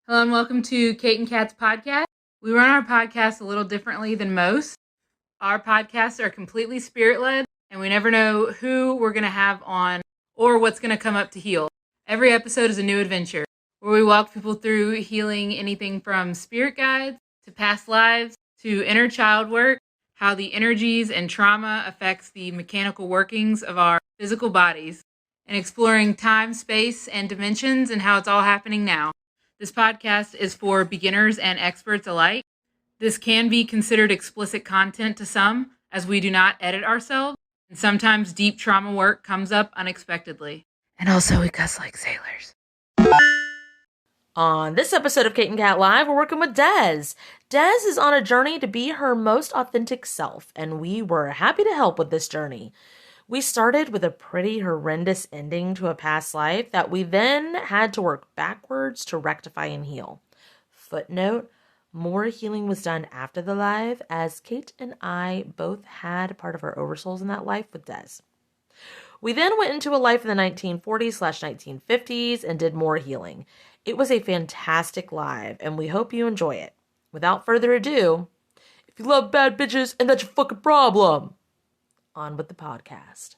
Hello and welcome to Kate and Kat's podcast. We run our podcast a little differently than most. Our podcasts are completely spirit-led, and we never know who we're going to have on or what's going to come up to heal. Every episode is a new adventure where we walk people through healing anything from spirit guides to past lives to inner child work, how the energies and trauma affects the mechanical workings of our physical bodies, and exploring time, space, and dimensions and how it's all happening now. This podcast is for beginners and experts alike. This can be considered explicit content to some, as we do not edit ourselves, and sometimes deep trauma work comes up unexpectedly. And also, we cuss like sailors. On this episode of Kate and Kat Live, we're working with Des. Des is on a journey to be her most authentic self, and we were happy to help with this journey. We started with a pretty horrendous ending to a past life that we then had to work backwards to rectify and heal. Footnote, more healing was done after the live, as Kate and I both had part of our oversouls in that life with Des. We then went into a life in the 1940s/1950s and did more healing. It was a fantastic live, and we hope you enjoy it. Without further ado, if you love bad bitches and that's your fucking problem, on with the podcast.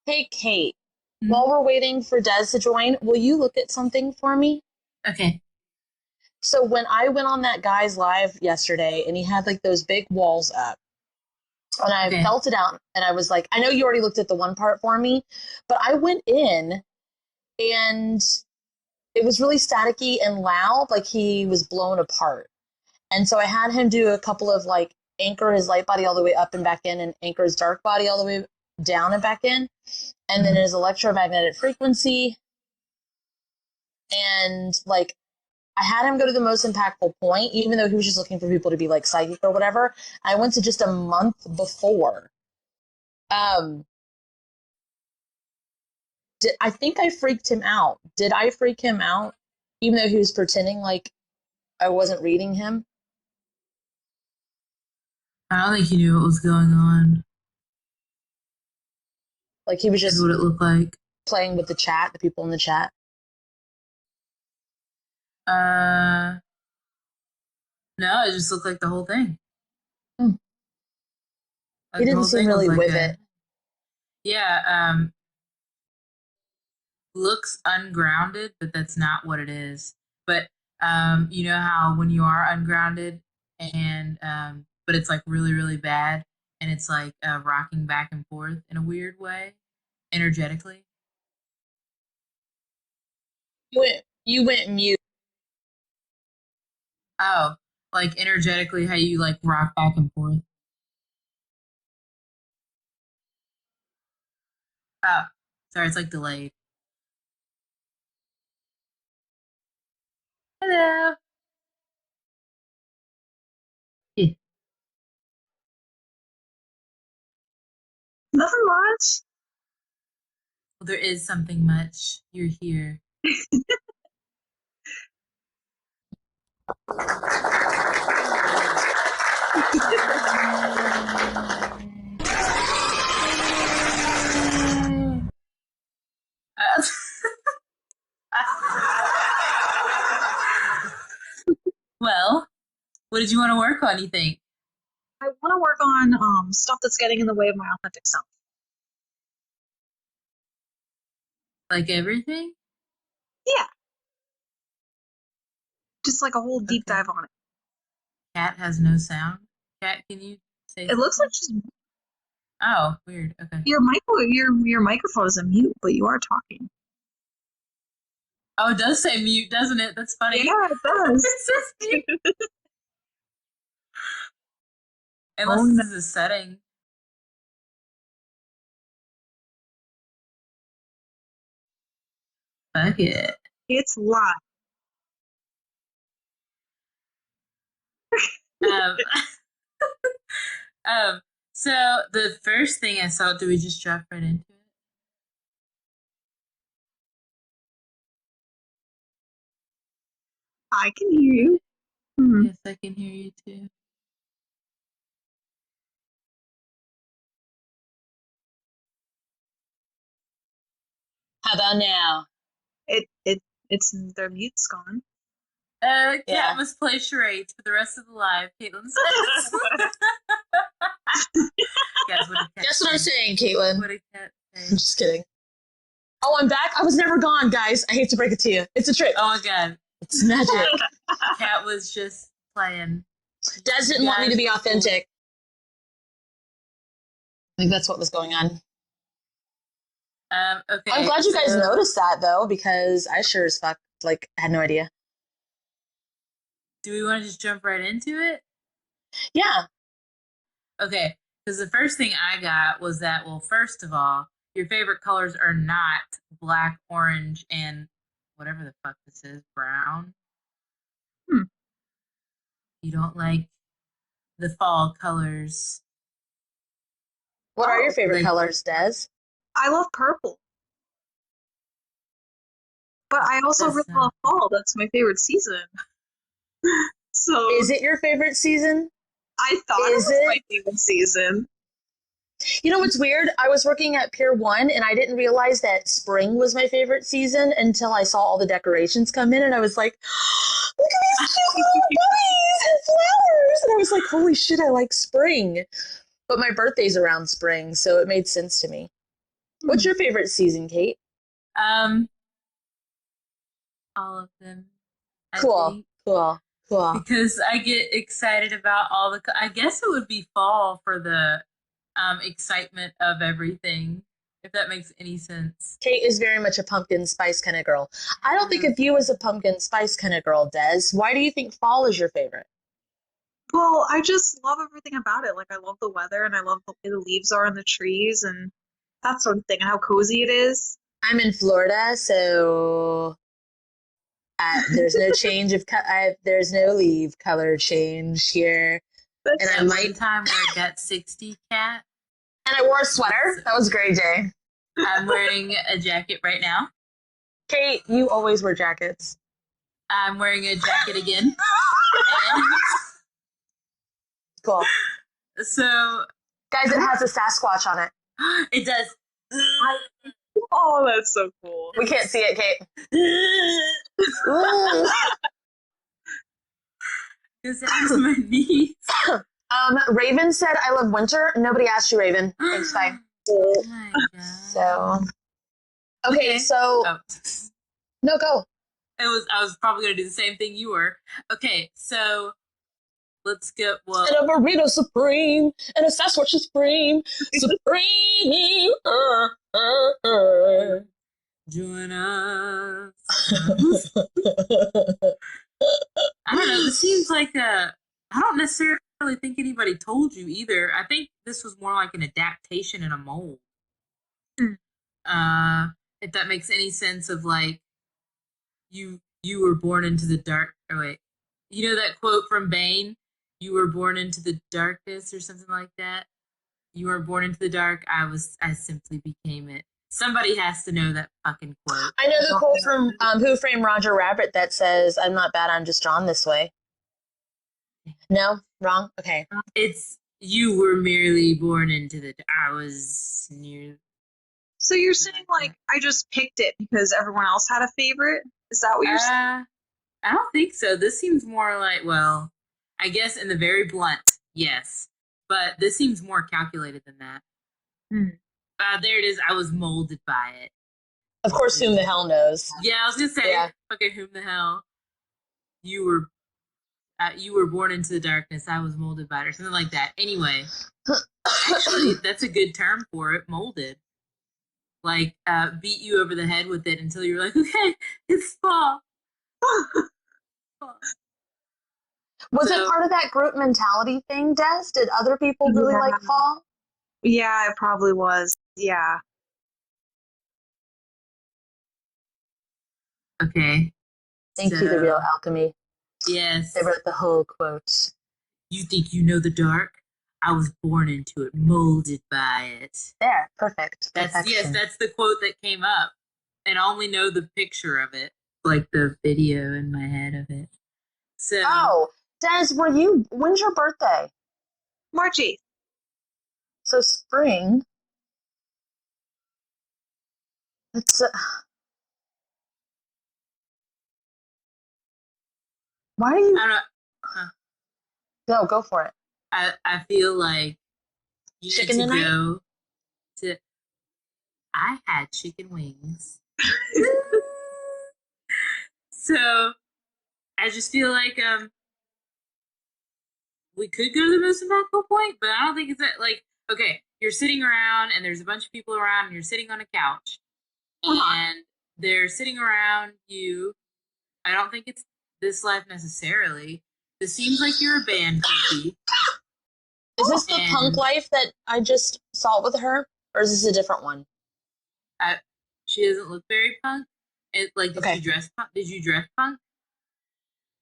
Hey, Kate, while we're waiting for Des to join, will you look at something for me? Okay. So when I went on that guy's live yesterday and he had like those big walls up and I felt it out and I was like, I know you already looked at the one part for me, but I went in and it was really staticky and loud, like he was blown apart. And so I had him do a couple of like anchor his light body all the way up and back in and anchor his dark body all the way down and back in. And then his electromagnetic frequency. And like, I had him go to the most impactful point, even though he was just looking for people to be like psychic or whatever. I went to just a month before. I think I freaked him out. Did I freak him out? Even though he was pretending like I wasn't reading him? I don't think he knew what was going on. Like he was just what it looked like. Playing with the chat, the people in the chat. No, it just looked like the whole thing. He didn't seem really with it. Yeah, looks ungrounded, but that's not what it is. But you know how when you are ungrounded and but it's like really, really bad and it's like rocking back and forth in a weird way, energetically. You went mute. Oh, like energetically how you like rock back and forth. Oh, sorry, it's like delayed. Hello. Yeah. Nothing much. Well, there is something much. You're here. Well, what did you want to work on, you think? I want to work on stuff that's getting in the way of my authentic self. Like everything? Yeah. Just like a whole deep dive on it. Cat has no sound. Cat, can you say It looks like just Oh, weird. Okay. your microphone is a mute, but you are talking. Oh, it does say mute, doesn't it? That's funny. Yeah, it does. It says mute. Unless this is a setting. Fuck it. It's live. Um, so the first thing I saw, do we just drop right into it? I can hear you. Yes, I can hear you too. How about now? It's their mute's gone. Cat Yeah. must play charades for the rest of the live, Caitlin says. Guys, what did Cat Guess what I'm say? saying, Caitlin? What did Cat I'm say? just kidding. Oh, I'm back? I was never gone, guys. I hate to break it to you. It's a trick. Oh my god. It's magic. Cat was just playing. Des didn't want me to be authentic. I think that's what was going on. Okay. I'm glad you guys noticed that, though, because I sure as fuck, had no idea. Do we want to just jump right into it? Yeah. Okay, because the first thing I got was that, well, first of all, your favorite colors are not black, orange, and whatever the fuck this is, brown. You don't like the fall colors. What are your favorite like- colors, Des? I love purple. But I also That's really not- love fall. That's my favorite season. So Is it your favorite season? I thought Is it was it? my favorite season. You know what's weird? I was working at Pier 1 and I didn't realize that spring was my favorite season until I saw all the decorations come in and I was like, look at these cute little bunnies and flowers. And I was like, holy shit, I like spring. But my birthday's around spring, so it made sense to me. What's your favorite season, Kate? All of them. I Cool, think. cool. Because I get excited about all the. I guess it would be fall for the excitement of everything, if that makes any sense. Kate is very much a pumpkin spice kind of girl. I don't think of you as a pumpkin spice kind of girl, Des. Why do you think fall is your favorite? Well, I just love everything about it. Like, I love the weather and I love the way the leaves are on the trees and that sort of thing, and how cozy it is. I'm in Florida, so there's no change of there's no leaf color change here. And I might time where I got 60 Cat. And I wore a sweater. That was a great day. I'm wearing a jacket right now. Kate, you always wear jackets. I'm wearing a jacket again. Cool. So, guys, it has a Sasquatch on it. It does. Oh, that's so cool. We can't see it, Kate. Because that's my niece. Raven said, I love winter. Nobody asked you, Raven. Thanks, bye. Oh my god. So, okay, so, no, go. I was probably going to do the same thing you were. Okay, so let's go. Well, And a burrito supreme, and a Sasquatch supreme, supreme. Join us. I don't know. This seems like I don't necessarily think anybody told you either. I think this was more like an adaptation in a mold. If that makes any sense of like you were born into the dark. Oh wait, you know that quote from Bane? You were born into the darkness or something like that. You were born into the dark. I simply became it. Somebody has to know that fucking quote. I know the quote from Who Framed Roger Rabbit that says, I'm not bad, I'm just drawn this way. No? Wrong? Okay. It's, you were merely born into the, I was near. So you're saying, like, I just picked it because everyone else had a favorite? Is that what you're saying? I don't think so. This seems more like, well, I guess in the very blunt, yes. But this seems more calculated than that. There it is. I was molded by it. Of course, whom the hell knows? Yeah, I was gonna say, okay, whom the hell? You were born into the darkness. I was molded by it, or something like that. Anyway, actually, that's a good term for it. Molded. Like, beat you over the head with it until you were like, okay, it's fall. Was it part of that group mentality thing, Des? Did other people really like fall? Yeah, it probably was. Yeah. Okay. Thank you, The Real Alchemy. Yes. They wrote the whole quote. You think you know the dark? I was born into it, molded by it. There, perfect. That's Perfection. that's the quote that came up. And I only know the picture of it, like the video in my head of it. So Des, when's your birthday? March 8th. So spring. It's Why do you? I don't know. Huh. No, go for it. I feel like you Chicken need to tonight? go to. I had chicken wings. So I just feel like we could go to the most impactful point, but I don't think it's that like okay, you're sitting around and there's a bunch of people around and you're sitting on a couch and they're sitting around you. I don't think it's this life necessarily. This seems like you're a band groupie. Is this the punk life that I just saw with her, or is this a different one? She doesn't look very punk. Did you dress punk? Did you dress punk?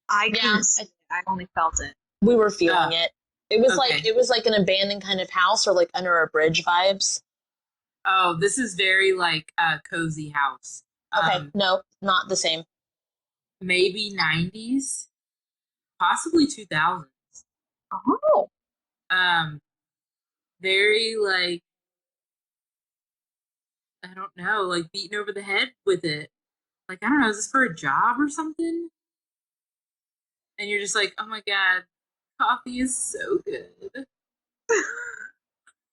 I couldn't see it. I only felt it. We were feeling it. It was like an abandoned kind of house or like under a bridge vibes. Oh, this is very like a cozy house. Okay, no, not the same. Maybe 90s, possibly 2000s. Oh. Very like I don't know, like beaten over the head with it. Like I don't know, is this for a job or something? And you're just like, oh my god, coffee is so good.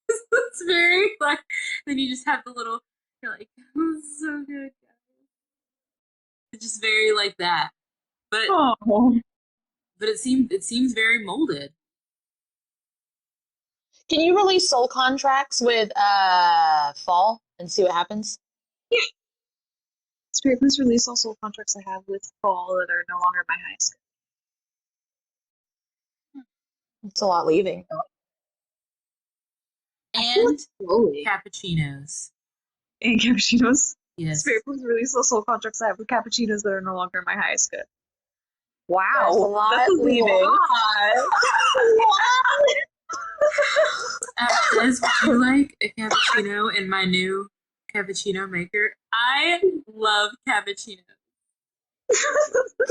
It's very like. Then you just have the little. You're like, oh, this is so good, guys. It's just very like that, but it seems very molded. Can you release soul contracts with fall and see what happens? Yeah. Spirit, please release all soul contracts I have with fall that are no longer my highest. It's a lot leaving. And cappuccinos. And cappuccinos? Yes. Spirit, please release all soul contracts I have with cappuccinos that are no longer my highest good. Wow. There's a lot leaving. Des, would you like a cappuccino in my new cappuccino maker? I love cappuccinos.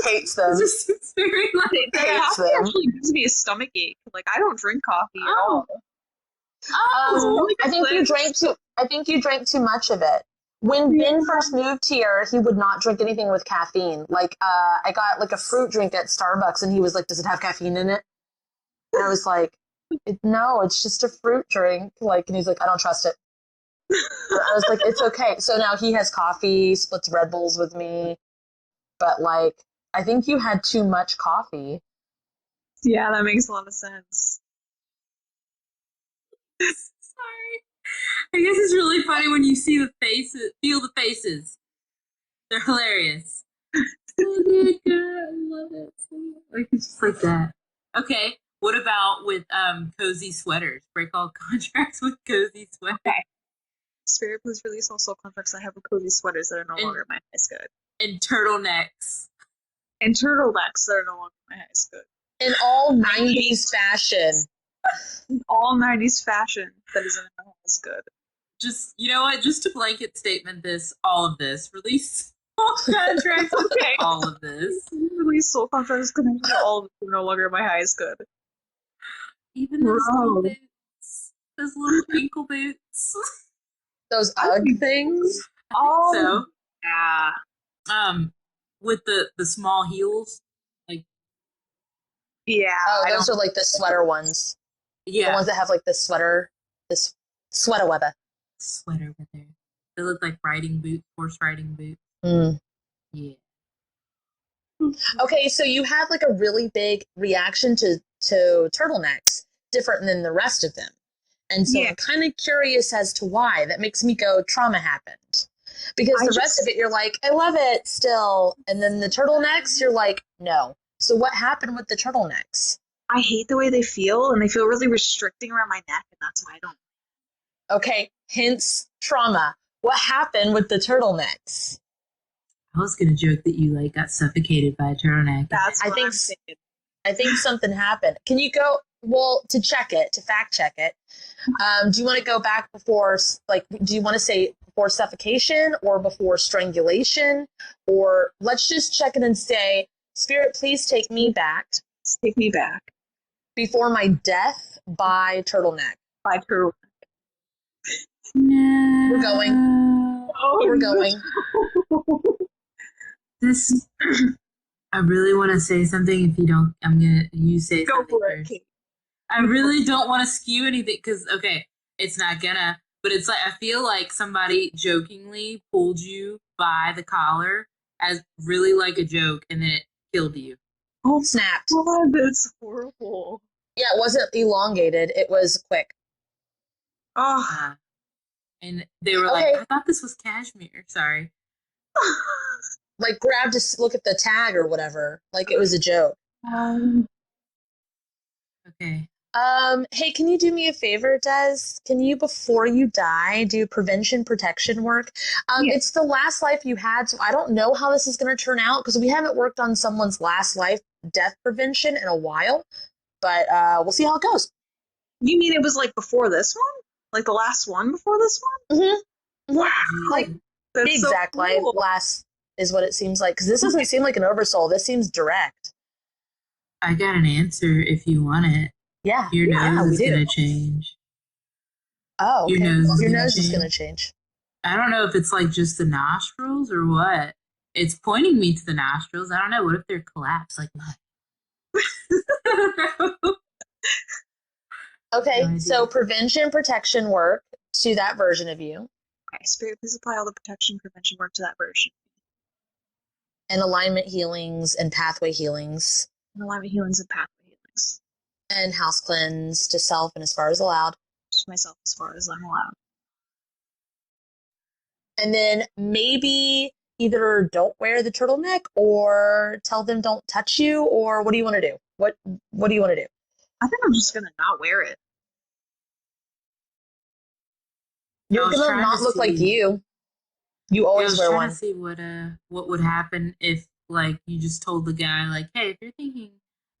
Hates them. It's very like Hates them. actually gives me a stomach ache. Like I don't drink coffee at all. I think you drank too much of it. When Ben first moved here, he would not drink anything with caffeine. Like, I got like a fruit drink at Starbucks, and he was like, "Does it have caffeine in it?" And I was like, "No, it's just a fruit drink." Like, and he's like, "I don't trust it." And I was like, "It's okay." So now he has coffee, splits Red Bulls with me, but like, I think you had too much coffee. Yeah, that makes a lot of sense. Sorry. I guess it's really funny when you see the faces, feel the faces. They're hilarious. Oh my god, I love it. Like it's just like that. Okay, what about with cozy sweaters? Break all contracts with cozy sweaters. Okay. Spirit, please release all soul contracts I have with cozy sweaters that are no longer my highest good. And turtlenecks. And turtlenecks that are no longer my highest good. In all 90s fashion. In all 90s fashion that is in my highest good. Just, you know what? Just to blanket statement all of this. Release all contracts with all of this. Release soul contracts connected to all of them are no longer my highest good. Even those little boots. Those little ankle boots. Those UGG things? So, yeah. With the small heels, like. Yeah. Oh, those are like the sweater ones. Yeah. The ones that have like this sweater weather. Sweater weather. They look like riding boots, horse riding boots. Mm. Yeah. Okay, so you had like a really big reaction to turtlenecks, different than the rest of them. And so I'm kind of curious as to why. That makes me go, trauma happened. Because the rest of it, you're like, I love it still. And then the turtlenecks, you're like, no. So what happened with the turtlenecks? I hate the way they feel, and they feel really restricting around my neck, and that's why I don't. Okay, hence trauma. What happened with the turtlenecks? I was gonna joke that you like got suffocated by a turtleneck. That's what I think something happened. Can you go, to fact check it, do you want to go back before, like, do you want to say before suffocation or before strangulation? Or let's just check it and say, Spirit, please take me back. Take me back. Before my death by turtleneck. By turtleneck. No. We're going. Oh, We're going. This. I really want to say something. If you don't, you say Go something for it, first. Kate. I really don't want to skew anything because, okay, it's not gonna, but it's like, I feel like somebody jokingly pulled you by the collar as really like a joke and then it killed you. Oh, snapped. God, that's horrible. Yeah, it wasn't elongated. It was quick. Oh. And they were like, I thought this was cashmere. Sorry. Like, grabbed to look at the tag or whatever. Like, it was a joke. Okay. Hey, can you do me a favor, Des? Can you, before you die, do prevention protection work? Yeah. It's the last life you had, so I don't know how this is going to turn out because we haven't worked on someone's last life death prevention in a while, but we'll see how it goes. You mean it was like before this one? Like the last one before this one? Mm-hmm. Wow. Like, the exact so cool. life last is what it seems like, because this doesn't seem like an oversoul. This seems direct. I got an answer if you want it. Yeah. Your nose is we do. going to change. Oh, okay. Your nose Is going to change. I don't know if it's like just the nostrils or what. It's pointing me to the nostrils. I don't know. What if they're collapsed like mine? I don't know. Okay, No idea. so prevention protection work to that version of you, Okay, Spirit, please apply all the protection prevention work to that version. and alignment healings and pathway healings, And alignment healings and pathway healings. and house cleanse to self and as far as allowed. To myself as far as I'm allowed. And then maybe either don't wear the turtleneck or tell them don't touch you, or what do you want to do? What do you want to do? I think I'm just gonna not wear it. You're was gonna trying not to look like see- you. You I always was wear trying one. to see what would happen if like you just told the guy like, hey, if you're thinking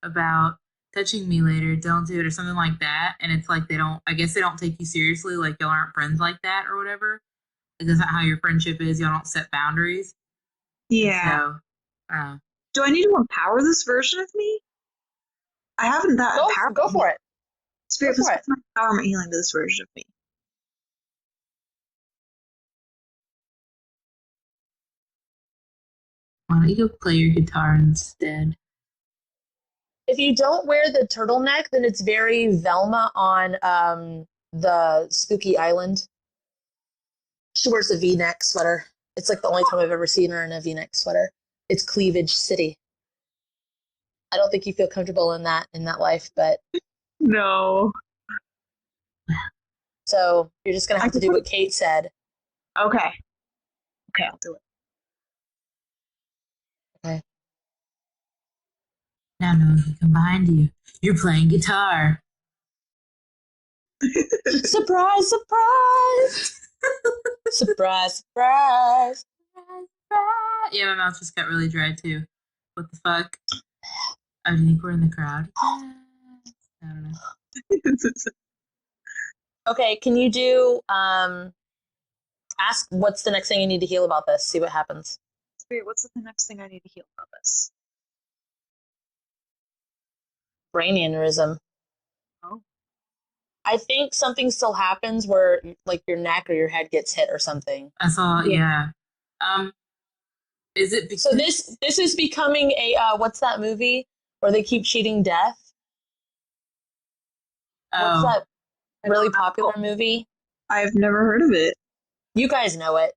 about touching me later, don't do it or something like that. And it's like I guess they don't take you seriously, like y'all aren't friends like that or whatever. Like that's not how your friendship is. Y'all don't set boundaries. Yeah. So Do I need to empower this version of me? I haven't that empowered. Go for it. Spirit, Go please for it. put my empowerment healing to this version of me. why don't you go play your guitar instead? If you don't wear the turtleneck, then it's very Velma on the Spooky Island. She wears a V-neck sweater. It's like the only time I've ever seen her in a V-neck sweater. It's Cleavage City. I don't think you feel comfortable in that life, but No. so you're just gonna have to do what Kate said. Okay. Okay, I'll do it. Okay. Now no, he come behind you. You're playing guitar. Surprise, surprise! Surprise, surprise! Yeah, my mouth just got really dry too. What the fuck? Oh, do you think we're in the crowd? I don't know. Okay, can you do ask what's the next thing you need to heal about this? See what happens. Spirit, what's the next thing I need to heal about this? Brain aneurysm. Oh. I think something still happens where like your neck or your head gets hit or something. I saw, yeah. Is it because... So this is becoming a what's that movie where they keep cheating death? What's that really popular movie? I've never heard of it. You guys know it.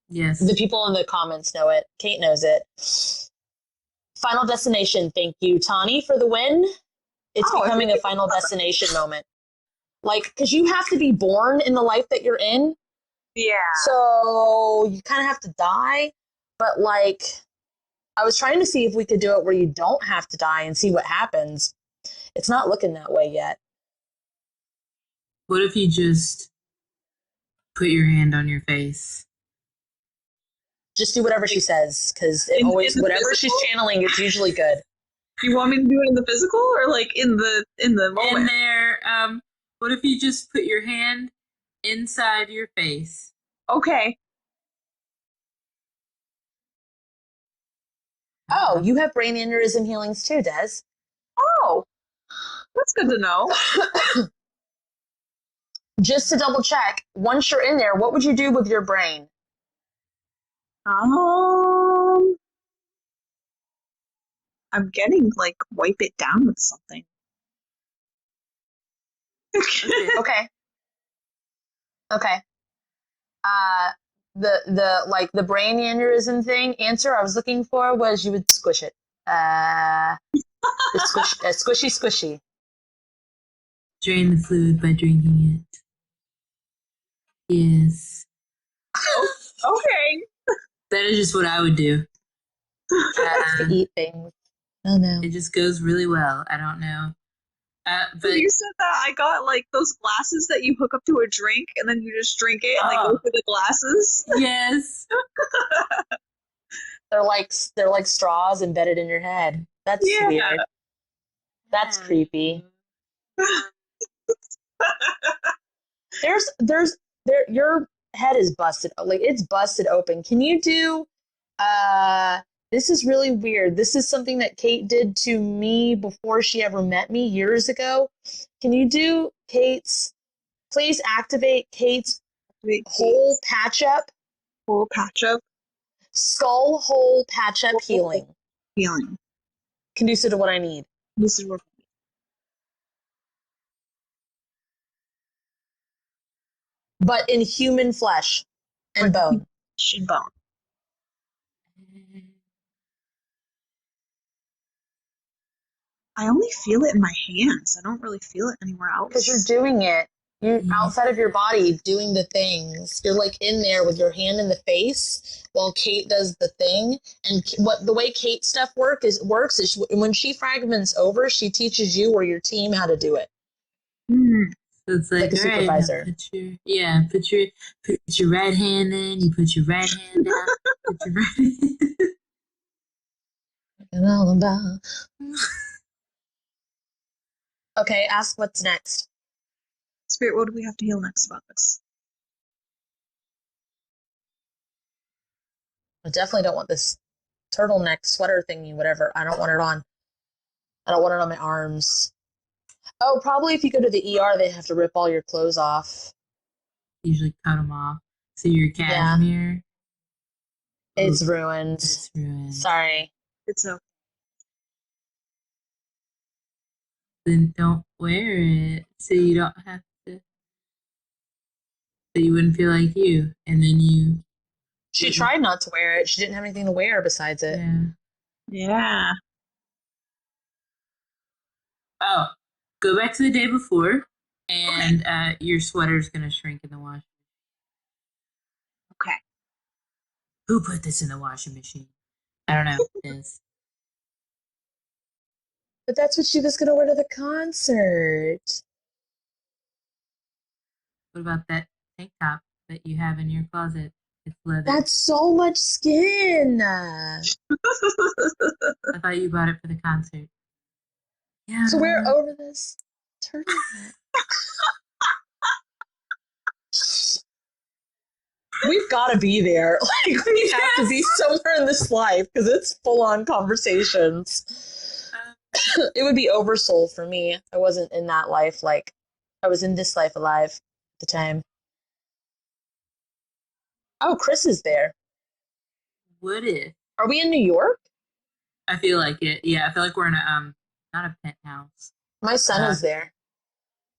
Yes. The people in the comments know it. Kate knows it. Final Destination. Thank you, Tani, for the win. It's becoming a Final Destination moment. Like, because you have to be born in the life that you're in. Yeah. So you kind of have to die. But, like, I was trying to see if we could do it where you don't have to die and see what happens. It's not looking that way yet. What if you just put your hand on your face? Just do whatever she says, because it always, whatever she's channeling, it's usually good. You want me to do it in the physical or like in the moment? In there, what if you just put your hand inside your face? Okay. Oh, you have brain aneurysm healings too, Des. Oh, that's good to know. Just to double check, once you're in there, what would you do with your brain? I'm getting like wipe it down with something. Okay. Okay. The brain aneurysm thing answer I was looking for was you would squish it. Squishy, squishy. Drain the fluid by drinking it. Yes. Okay. That is just what I would do. Cats to eat things. Oh no. It just goes really well. I don't know. But you said that I got like those glasses that you hook up to a drink and then you just drink it and they go through the glasses. Yes. They're like straws embedded in your head. That's weird. That's creepy. Your head is busted. Like it's busted open. Can you do this is really weird. This is something that Kate did to me before she ever met me years ago. Can you do please activate Kate's whole patch up? Whole patch up? Skull hole patch up healing. Healing. Conducive to what I need. This is what but in human flesh and bone. Flesh and bone. I only feel it in my hands. I don't really feel it anywhere else. Because you're doing it. You're outside of your body doing the things. You're like in there with your hand in the face while Kate does the thing. And the way Kate stuff works is when she fragments over, she teaches you or your team how to do it. So it's like a supervisor. Put your right hand in. You put your right hand out. Put your right hand. Okay, ask what's next. Spirit, what do we have to heal next about this? I definitely don't want this turtleneck sweater thingy, whatever. I don't want it on. I don't want it on my arms. Oh, probably if you go to the ER, they have to rip all your clothes off. Usually cut them off. So your cashmere. Yeah. It's ruined. It's ruined. Sorry. It's okay. Then don't wear it so you don't have to. So you wouldn't feel like you. And then you. She tried not to wear it. She didn't have anything to wear besides it. Yeah. Oh, go back to the day before, and your sweater's going to shrink in the wash. Okay. Who put this in the washing machine? I don't know. It is. But that's what she was going to wear to the concert. What about that tank top that you have in your closet? It's leather. That's so much skin. I thought you bought it for the concert. Yeah. So wear over this turtleneck. We've got to be there. Like we have to be somewhere in this life because it's full-on conversations. It would be oversoul for me. I wasn't in that life. Like I was in this life alive at the time. Oh, Chris is there. Would it? Are we in New York? I feel like it. Yeah, I feel like we're in a not a penthouse. My son is there.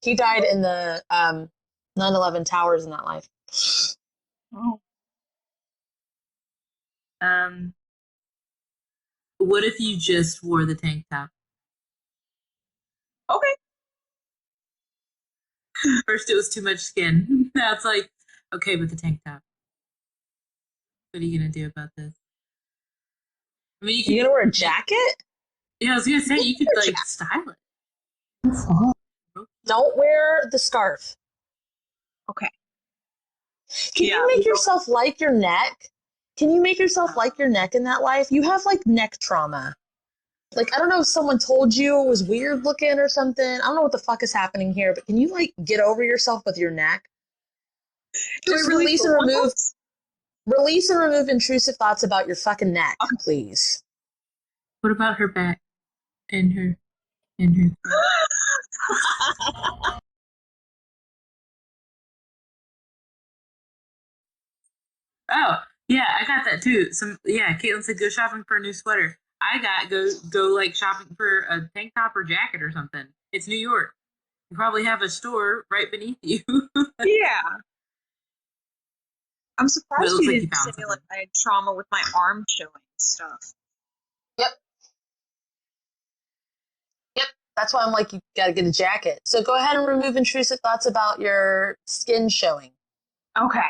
He died in the 9/11 towers in that life. Oh. What if you just wore the tank top? Okay. First it was too much skin. Now it's like, okay, but the tank top. What are you gonna do about this? I mean, you gonna wear a jacket? Yeah, I was gonna say you could like style it. Don't wear the scarf. Okay. Can you make yourself like your neck? Can you make yourself like your neck in that life? You have like neck trauma. Like I don't know if someone told you it was weird looking or something. I don't know what the fuck is happening here, but can you like get over yourself with your neck? Just release and remove intrusive thoughts about your fucking neck, please. What about her back and her Oh, yeah, I got that too. Caitlin said go shopping for a new sweater. I got go like shopping for a tank top or jacket or something. It's New York. You probably have a store right beneath you. Yeah. I'm But it surprised looks you like you didn't found say like something. I had trauma with my arm showing and stuff. Yep. That's why I'm like, you gotta get a jacket. So go ahead and remove intrusive thoughts about your skin showing. Okay.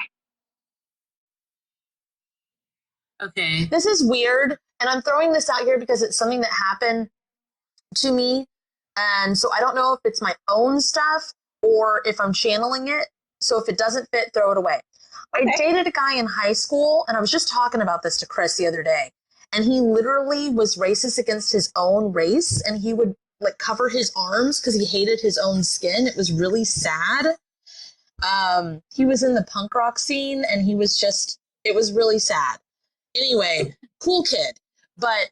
Okay. This is weird, and I'm throwing this out here because it's something that happened to me. And so I don't know if it's my own stuff or if I'm channeling it. So if it doesn't fit, throw it away. Okay. I dated a guy in high school, and I was just talking about this to Chris the other day. And he literally was racist against his own race, and he would like cover his arms because he hated his own skin. It was really sad. He was in the punk rock scene, and he was just, it was really sad. Anyway, cool kid. But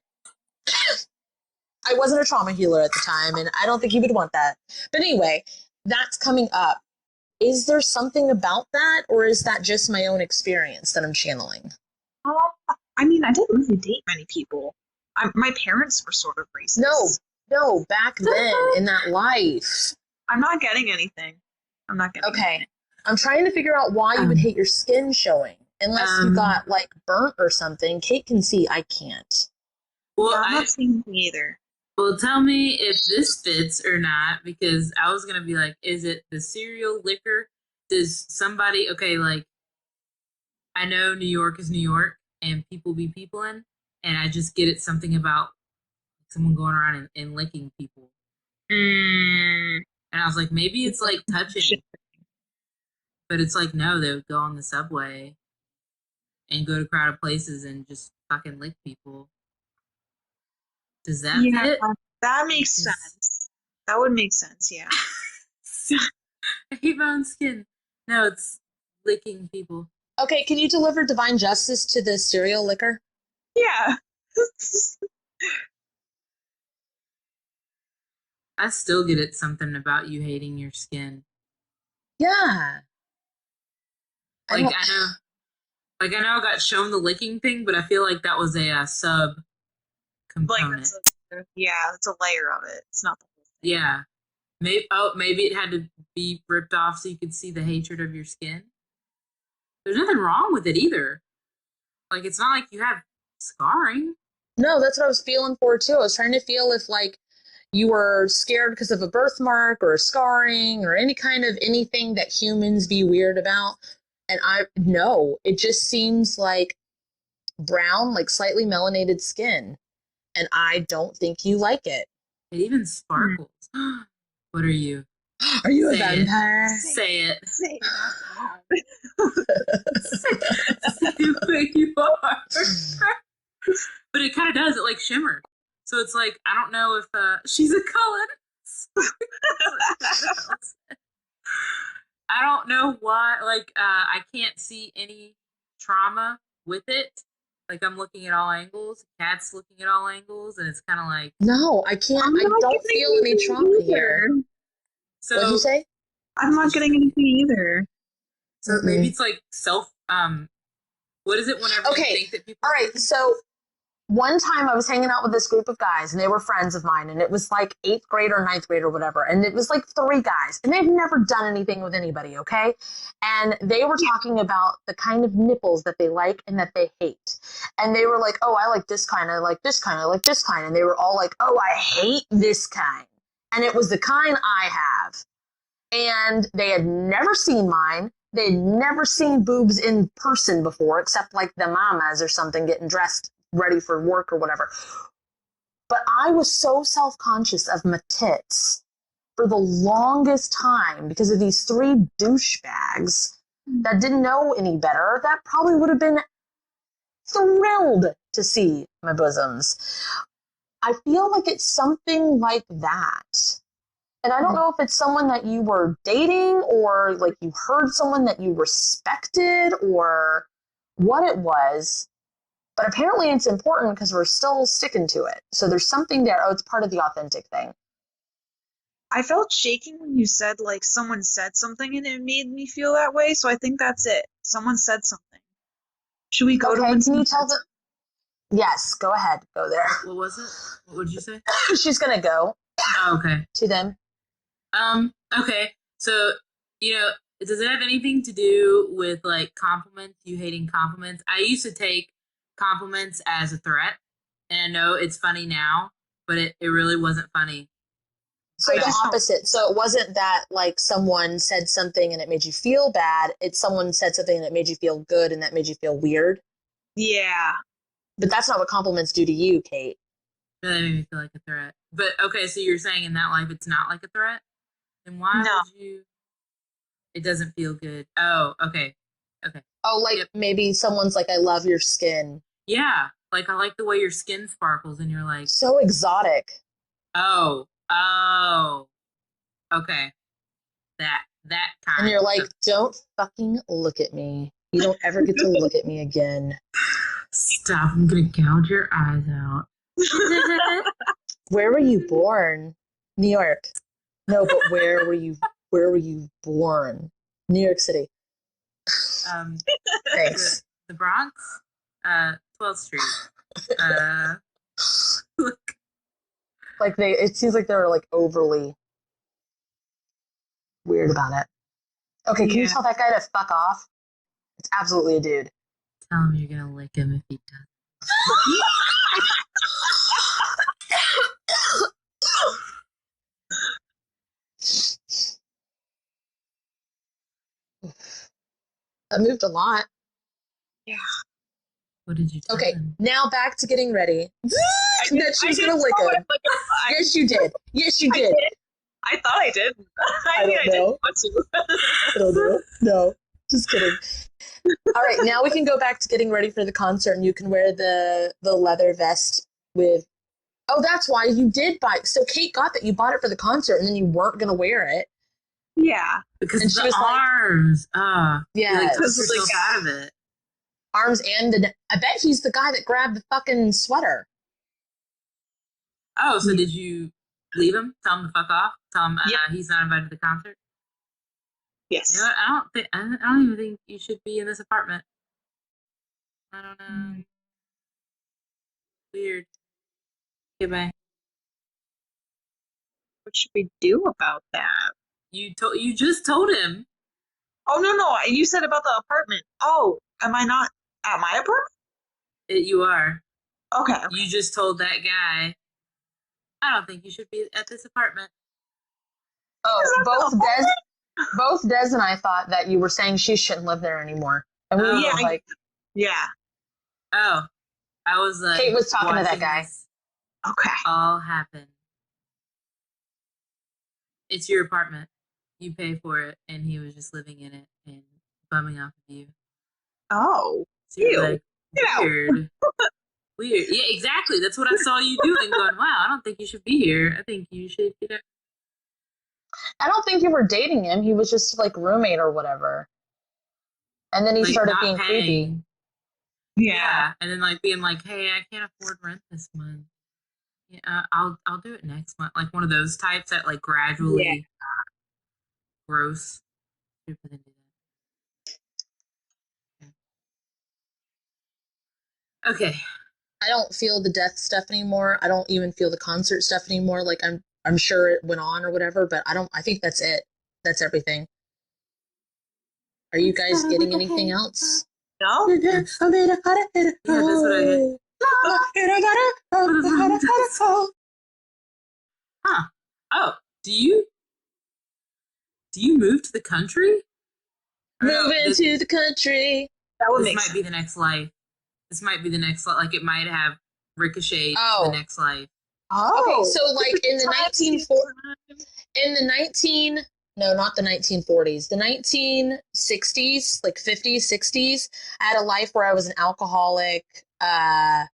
I wasn't a trauma healer at the time, and I don't think he would want that. But anyway, that's coming up. Is there something about that, or is that just my own experience that I'm channeling? I mean, I didn't really date many people. My parents were sort of racist. No, back then in that life. I'm not getting anything. I'm not getting Okay. anything. I'm trying to figure out why you would hate your skin showing. Unless you got like burnt or something. Kate can see, I can't. Well, Yeah, I'm not seeing anything either. Well, tell me if this fits or not, because I was gonna be like, is it the cereal liquor? Does somebody like I know New York is New York and people be peopling, and I just get it something about someone going around and licking people. And I was like, maybe it's like touching. But it's like, no, they would go on the subway and go to crowded places and just fucking lick people. Does that fit? That makes sense. That would make sense, yeah. I hate my own skin. No, it's licking people. Okay, can you deliver divine justice to the cereal liquor? Yeah. I still get it something about you hating your skin. Yeah. I know I got shown the licking thing, but I feel like that was a sub component. It's a layer of it. It's not the whole thing. Yeah. Maybe it had to be ripped off so you could see the hatred of your skin. There's nothing wrong with it either. Like, it's not like you have scarring. No, that's what I was feeling for too. I was trying to feel if like you were scared because of a birthmark or a scarring or any kind of anything that humans be weird about. And no, it just seems like brown, like slightly melanated skin. And I don't think you like it. It even sparkles. What are you? Are you a vampire? Say it. Say Say what you are. But it kind of does. It like shimmered. So it's like, I don't know if she's a Cullen. I don't know why. Like, I can't see any trauma with it. Like, I'm looking at all angles. Cat's looking at all angles, and it's kind of like, no, I can't. I don't feel any trauma here. So what'd you say? I'm not getting anything either. So maybe it's like self. What is it? Whenever you think that people. All right. So one time I was hanging out with this group of guys, and they were friends of mine, and it was like 8th grade or 9th grade or whatever, and it was like 3 guys, and they've never done anything with anybody, okay? And they were talking about the kind of nipples that they like and that they hate. And they were like, oh, I like this kind, I like this kind, I like this kind. And they were all like, oh, I hate this kind. And it was the kind I have. And they had never seen mine. They'd never seen boobs in person before, except like the mamas or something getting dressed ready for work or whatever. But I was so self-conscious of my tits for the longest time because of these 3 douchebags that didn't know any better that probably would have been thrilled to see my bosoms. I feel like it's something like that. And I don't know if it's someone that you were dating or like you heard someone that you respected or what it was. But apparently it's important because we're still sticking to it. So there's something there. Oh, it's part of the authentic thing. I felt shaking when you said, like, someone said something and it made me feel that way. So I think that's it. Someone said something. Should we go to can you tell the... Yes, go ahead. Go there. What was it? What did you say? She's gonna go. Oh, okay. To them. Okay. So, does it have anything to do with like compliments? You hating compliments? I used to take compliments as a threat, and I know it's funny now, but it really wasn't funny. So the opposite. So it wasn't that like someone said something and it made you feel bad. It's someone said something and it made you feel good and that made you feel weird. Yeah. But that's not what compliments do to you, Kate. Really made me feel like a threat. But okay, so you're saying in that life it's not like a threat? Then why would you? It doesn't feel good. Oh, okay. Okay. Oh, like maybe someone's like, I love your skin. Yeah. Like I like the way your skin sparkles and you're like so exotic. Oh. Okay. That kind. And you're like, don't fucking look at me. You don't ever get to look at me again. Stop, I'm gonna gouge your eyes out. Where were you born? New York. No, but where were you born? New York City. Thanks. The Bronx? 12th Street. Like it seems like they were like overly weird about it. Okay, can you tell that guy to fuck off? It's absolutely a dude. Tell him you're gonna lick him if he does. That moved a lot. Yeah. What did you tell him? Now back to getting ready. That she's gonna lick him. Yes, you did. Yes, you did. I thought I did. I don't know. I don't know. No, just kidding. All right, now we can go back to getting ready for the concert, and you can wear the leather vest with. Oh, that's why you did buy. So Kate got that. You bought it for the concert, and then you weren't gonna wear it. Yeah, because and she was arms. Yeah, like, took yourself out of it. Arms and I bet he's the guy that grabbed the fucking sweater. Oh, so did you leave him? Tell him to fuck off? Tell him he's not invited to the concert? Yes. You know what? I don't even think you should be in this apartment. I don't know. Weird. Goodbye. What should we do about that? You just told him. Oh no! You said about the apartment. Oh, am I not at my apartment? You are. Okay. You just told that guy. I don't think you should be at this apartment. Oh, both Des and I thought that you were saying she shouldn't live there anymore. And we were like, yeah. Oh, I was like, Kate was talking to that guy. Okay. All happened. It's your apartment. You pay for it, and he was just living in it and bumming off of you. Oh, so like, weird. Weird. Yeah, exactly. That's what I saw you doing. Going, wow, I don't think you should be here. I think you should get out. I don't think you were dating him. He was just like roommate or whatever. And then he started being creepy. Yeah, and then like being like, "Hey, I can't afford rent this month. Yeah, I'll do it next month." Like one of those types that like gradually gross. Okay. I don't feel the death stuff anymore. I don't even feel the concert stuff anymore. Like I'm sure it went on or whatever, but I think that's it. That's everything. Are you guys getting anything else? No. Yeah, that's what I get. Huh. Oh, do you move to the country? Move into the country. This might be the next life. This might be the next life. Like it might have ricocheted to the next life. Oh. Okay, so like in the 1940s, the 1960s, like 50s, 60s, I had a life where I was an alcoholic man.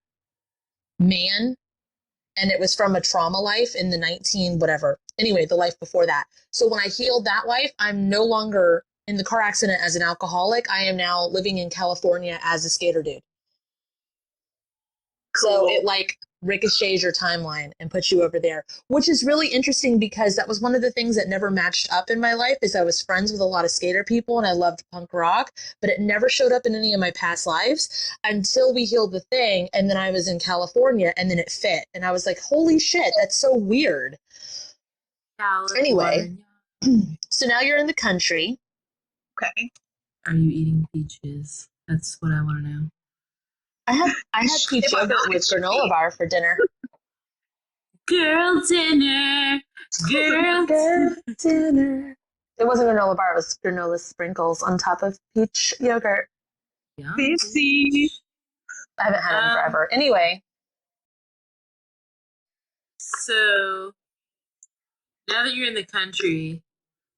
And it was from a trauma life in the the life before that. So when I healed that life, I'm no longer in the car accident as an alcoholic. I am now living in California as a skater dude. so cool. it like ricochets your timeline and puts you over there, which is really interesting because that was one of the things that never matched up in my life. Is I was friends with a lot of skater people and I loved punk rock, but it never showed up in any of my past lives until we healed the thing, and then I was in California and then it fit and I was like, holy shit, that's so weird. Anyway, so now you're in the country. Okay. Are you eating peaches? That's what I want to know. I had peach If I'm yogurt not, with it should granola be. bar for dinner. Girl dinner. Girl dinner. It wasn't granola bar, it was granola sprinkles on top of peach yogurt. Fancy. I haven't had it in forever. Anyway. So now that you're in the country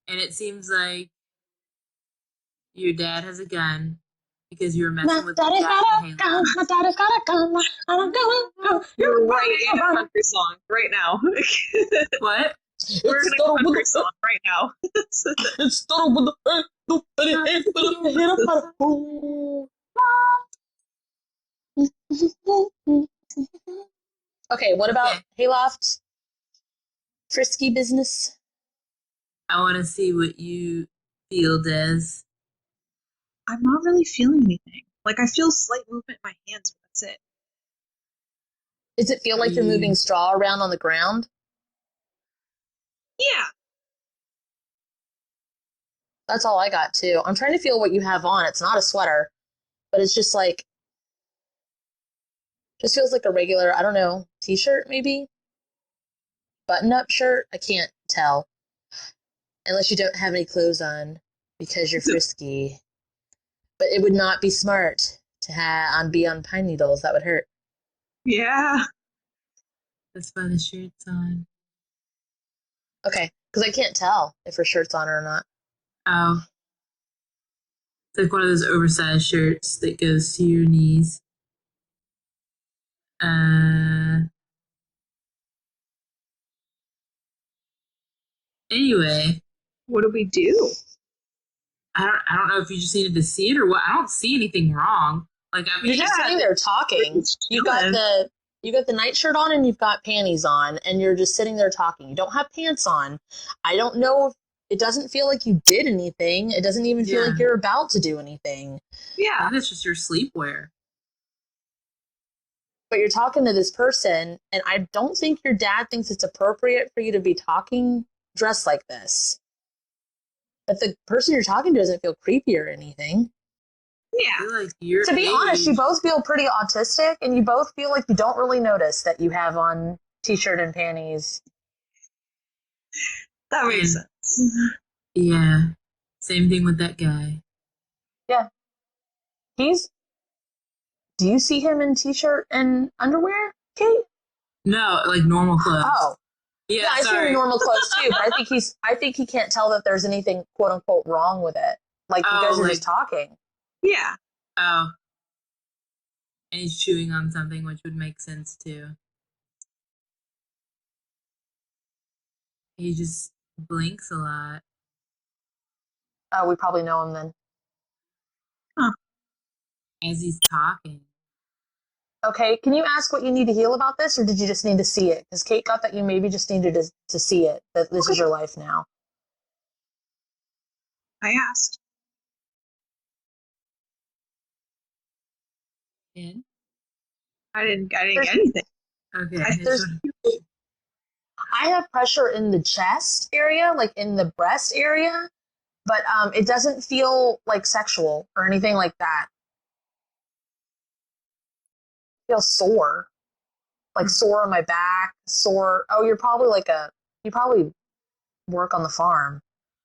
and it seems like your dad has a gun because you were messing with the guy in the Halo. My daddy's got a gun. I'm going. You're right in a country song right now. What? We're in a country song right now. It started with the Okay, what about Hayloft? Frisky business? I want to see what you feel, Des. I'm not really feeling anything. Like, I feel slight movement in my hands, but that's it. Does it feel like you're moving straw around on the ground? Yeah. That's all I got, too. I'm trying to feel what you have on. It's not a sweater, but it's just like, just feels like a regular, I don't know, t-shirt maybe? Button-up shirt? I can't tell. Unless you don't have any clothes on because you're frisky. But it would not be smart to be on pine needles. That would hurt. Yeah. That's why the shirt's on. Okay, because I can't tell if her shirt's on or not. Oh. It's like one of those oversized shirts that goes to your knees. Anyway. What do we do? I don't know if you just needed to see it or what. I don't see anything wrong. Like, I mean, You're just sitting there talking. You got the nightshirt on and you've got panties on and you're just sitting there talking. You don't have pants on. I don't know if it doesn't feel like you did anything. It doesn't even feel like you're about to do anything. Yeah. I think it's just your sleepwear. But you're talking to this person and I don't think your dad thinks it's appropriate for you to be talking dressed like this. But the person you're talking to doesn't feel creepy or anything. Yeah. I feel like you're To be honest, you both feel pretty autistic and you both feel like you don't really notice that you have on t-shirt and panties. That makes sense. Yeah. Same thing with that guy. Yeah. Do you see him in t-shirt and underwear, Kate? No, like normal clothes. Oh. Yeah, I see him in normal clothes too, but I think he can't tell that there's anything quote unquote wrong with it. Like you guys are just talking. Yeah. Oh. And he's chewing on something, which would make sense too. He just blinks a lot. Oh, we probably know him then. Huh. As he's talking. Okay, can you ask what you need to heal about this, or did you just need to see it? Because Kate got that you maybe just needed to see it, that this is your life now. I asked. In? I didn't get anything. Okay. I have pressure in the chest area, like in the breast area, but it doesn't feel like sexual or anything like that. I feel sore. Like sore on my back, sore. Oh, you probably work on the farm.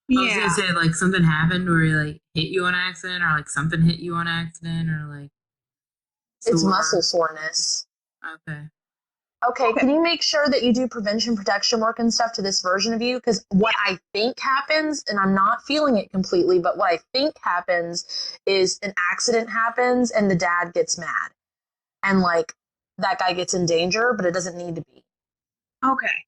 I was gonna say, like, something happened where he, like, hit you on accident, or, like, something hit you on accident, or, like, It's muscle soreness. Okay, can you make sure that you do prevention protection work and stuff to this version of you? Because what I think happens, and I'm not feeling it completely, but what I think happens is an accident happens and the dad gets mad. And, like, that guy gets in danger, but it doesn't need to be. Okay.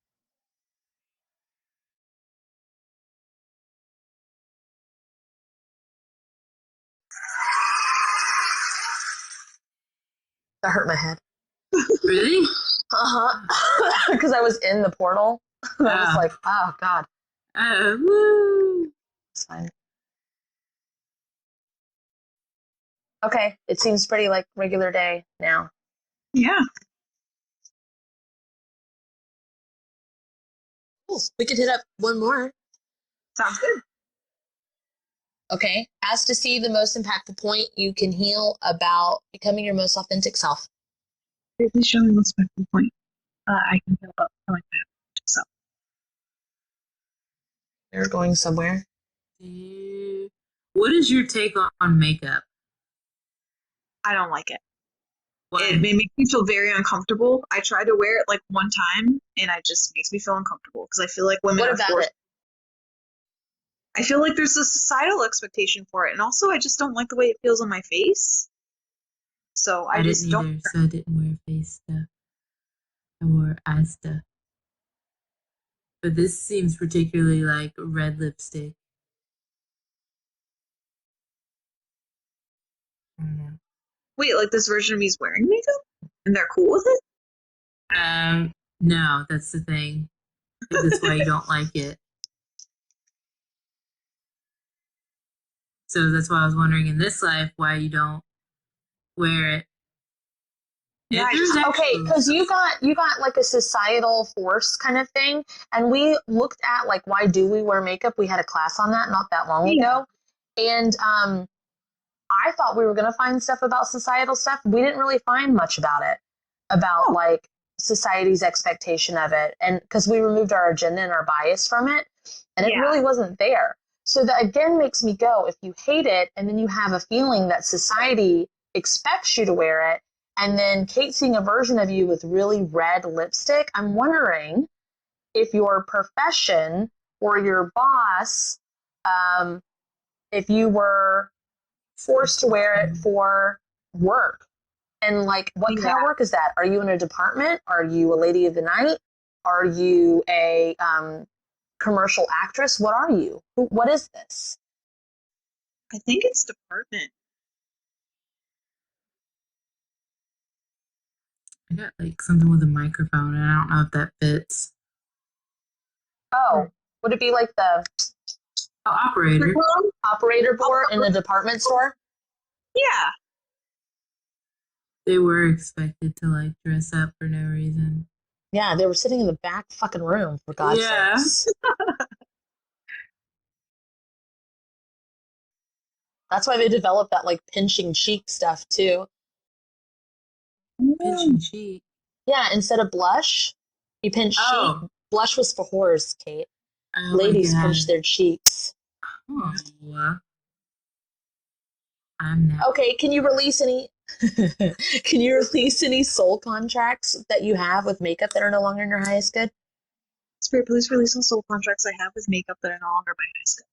That hurt my head. Really? Because I was in the portal. I was like, oh god. Woo! It's fine. Okay, it seems pretty like regular day now. Yeah. Cool. We could hit up one more. Sounds good. Okay. Ask to see the most impactful point you can heal about becoming your most authentic self. Please show me the most impactful point I can feel about telling my authentic self. You're going somewhere. What is your take on makeup? I don't like it. What? It makes me feel very uncomfortable. I tried to wear it like one time, and it just makes me feel uncomfortable because I feel like women What are about forced. it? I feel like there's a societal expectation for it, and also I just don't like the way it feels on my face. So I just didn't don't. either, so I didn't wear face stuff. I wore eye stuff. But this seems particularly like red lipstick. I don't know. Wait, like this version of me is wearing makeup, and they're cool with it? No, that's the thing. That's why you don't like it. So that's why I was wondering in this life why you don't wear it. Yeah, Okay, because you got like a societal force kind of thing, and we looked at like why do we wear makeup? We had a class on that not that long ago, and I thought we were gonna find stuff about societal stuff. We didn't really find much about it, about like society's expectation of it, and because we removed our agenda and our bias from it, and it really wasn't there. So that again makes me go, if you hate it and then you have a feeling that society expects you to wear it, and then Kate seeing a version of you with really red lipstick, I'm wondering if your profession or your boss, if you were forced to wear it for work. And like, what kind of work is that? Are you in a department? Are you a lady of the night? Are you a commercial actress? What are you? What is this? I think it's department. I got like something with a microphone, and I don't know if that fits. Oh, would it be like the operator board in the department store? Yeah. They were expected to like dress up for no reason. Yeah, they were sitting in the back fucking room, for God's sakes. That's why they developed that like pinching cheek stuff too. Pinching cheek? Yeah, instead of blush, you pinch cheek. Blush was for whores, Kate. Ladies pinch their cheeks. Oh. I'm not. Okay, can you release any soul contracts that you have with makeup that are no longer in your highest good? Spirit, please release all soul contracts I have with makeup that are no longer my highest good.